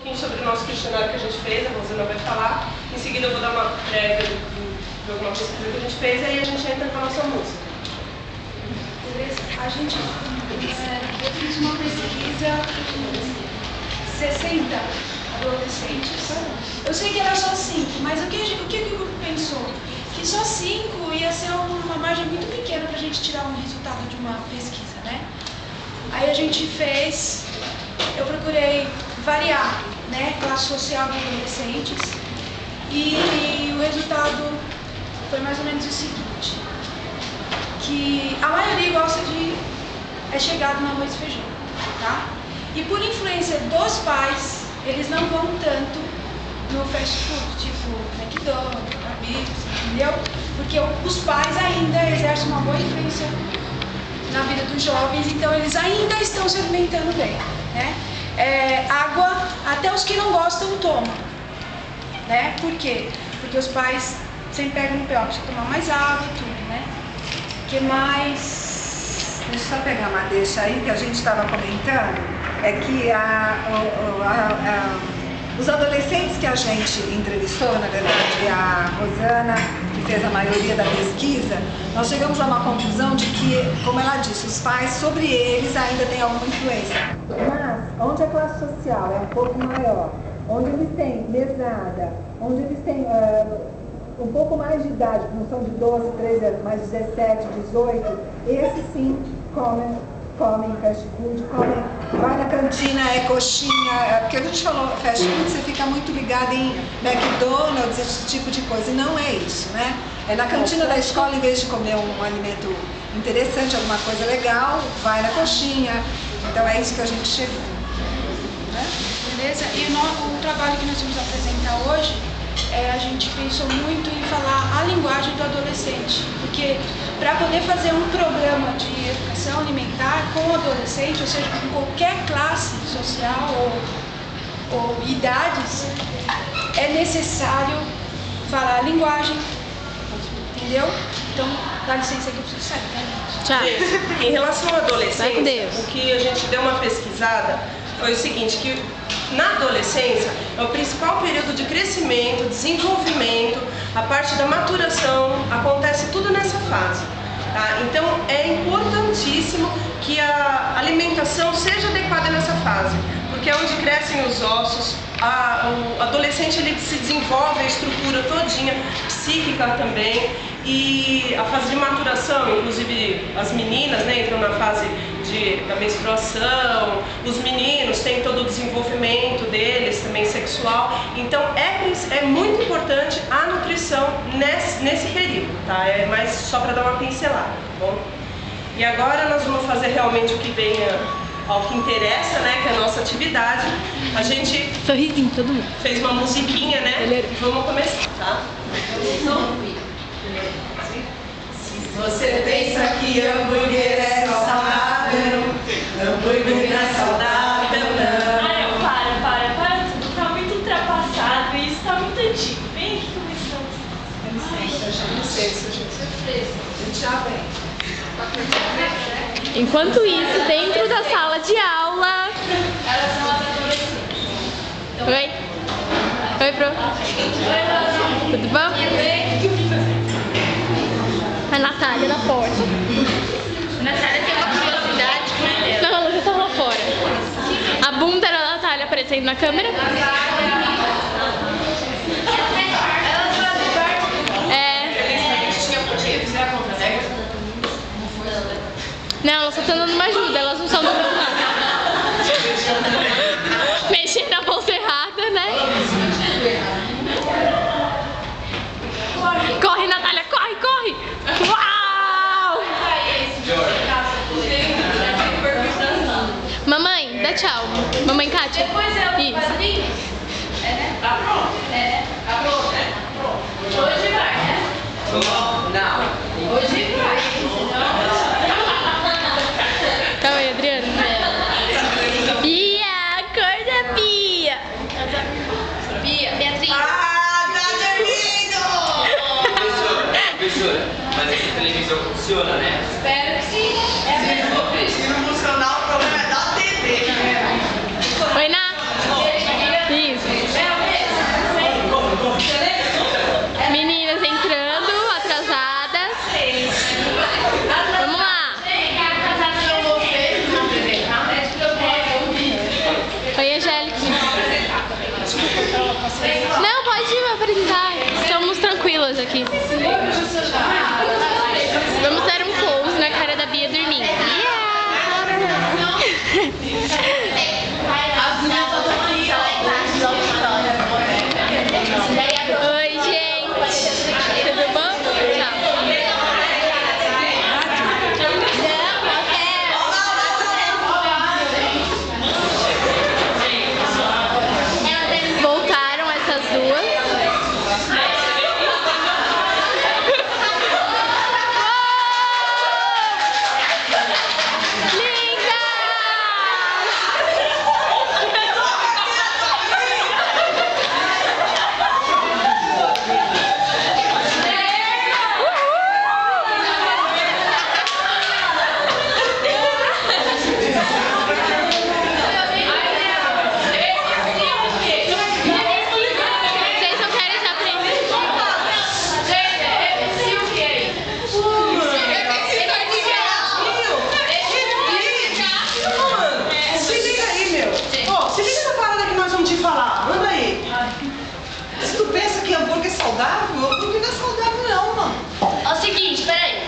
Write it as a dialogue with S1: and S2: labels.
S1: pouquinho sobre o nosso questionário que a gente fez, a Rosana vai falar. Em seguida eu vou dar uma prévia de alguma pesquisa que a gente fez e aí a gente entra com a nossa música.
S2: Beleza? A gente eu fiz uma pesquisa com 60 adolescentes. Eu sei que era só 5, mas o que o grupo pensou? Que só 5 ia ser uma margem muito pequena para a gente tirar um resultado de uma pesquisa, né? Aí a gente fez, eu procurei variar, né, classe social de adolescentes e o resultado foi mais ou menos o seguinte, que a maioria gosta é chegado no arroz e feijão, tá? E por influência dos pais, eles não vão tanto no fast food, tipo McDonald's, Habib's, entendeu? Porque os pais ainda exercem uma boa influência na vida dos jovens, então eles ainda estão se alimentando bem, né? Água, até os que não gostam tomam, né? Por quê? Porque os pais sempre pegam no pé, ó, precisa tomar mais água e tudo, né? O que mais?
S3: Deixa eu só pegar uma deixa aí que a gente estava comentando, é que os adolescentes que a gente entrevistou, na verdade, a Rosana, que fez a maioria da pesquisa, nós chegamos a uma conclusão de que, como ela disse, os pais sobre eles ainda têm alguma influência. Mas, onde a classe social é um pouco maior, onde eles têm mesada, onde eles têm um pouco mais de idade, não são de 12, 13 anos, mais 17, 18, esses sim comem fast food, vai na cantina, é coxinha, porque a gente falou fast food, você fica muito ligado em McDonald's, esse tipo de coisa, e não é isso, né? É na cantina da escola, em vez de comer um alimento interessante, alguma coisa legal, vai na coxinha, então é isso que a gente chegou. Né?
S2: Beleza? E o trabalho que nós vamos apresentar hoje, a gente pensou muito em falar a linguagem do adolescente, porque para poder fazer um programa de educação alimentar com o adolescente, ou seja, com qualquer classe social ou idades, é necessário falar a linguagem, entendeu? Então, dá licença que eu preciso sair, tá, gente?
S1: Tchau. Em relação à adolescência, o que a gente deu uma pesquisada foi o seguinte, que na adolescência é o principal período de crescimento, desenvolvimento, a parte da maturação, acontece tudo nessa fase. Tá? Então é importantíssimo que a alimentação seja adequada nessa fase, porque é onde crescem os ossos, o adolescente ele se desenvolve a estrutura todinha, psíquica também, e a fase de maturação, inclusive as meninas, né, entram na fase da menstruação, os meninos têm todo o desenvolvimento deles, também sexual, então é muito importante a nutrição nesse período, tá? É mais só para dar uma pincelada, tá bom? E agora nós vamos fazer realmente o que vem ao que interessa, né, que é a nossa atividade. A gente
S4: sorrisinho todo mundo.
S1: Fez uma musiquinha, né? Vamos começar, tá? Se você pensa que hambúrguer é saudável, hambúrguer não é saudável, não.
S5: Para tudo, tá muito ultrapassado e isso tá muito antigo. Vem aqui começando.
S1: Licença, gente. A gente já vem.
S4: Enquanto isso, dentro da sala de aula...
S5: Elas são as adolescentes.
S4: Oi. Oi, Pro. Tudo bom? A Natália na porta.
S5: A Natália tem uma curiosidade que não é dela.
S4: Não, ela já tá lá fora. A bunda da Natália aparecendo na câmera. Não, elas só estão dando uma ajuda, elas não estão dando nada. Mexer na bolsa errada, né? Corre, Natália, corre, corre! Uau! Mamãe, dá tchau. Mamãe Kátia.
S5: Depois é o padrinho. Tá pronto? Tá pronto, né? Hoje vai, né? Não. Hoje vai, senão...
S4: Tá oi, Adriana. Bia, acorda, Bia.
S5: Beatriz.
S1: Tá dormindo!
S6: Professora, mas essa televisão funciona, né?
S5: Espero que sim. É a mesma coisa.
S1: Se não funcionar, o problema é da TV.
S4: Oi, Nath. Angélica. Não, pode me apresentar. Estamos tranquilas aqui. Vamos dar um close na cara da Bia dormindo. Oi, gente. Tudo bom? Tchau. Voltaram essas duas.
S5: Saudável? Porque não é saudável não, mano. Ó, o seguinte, peraí.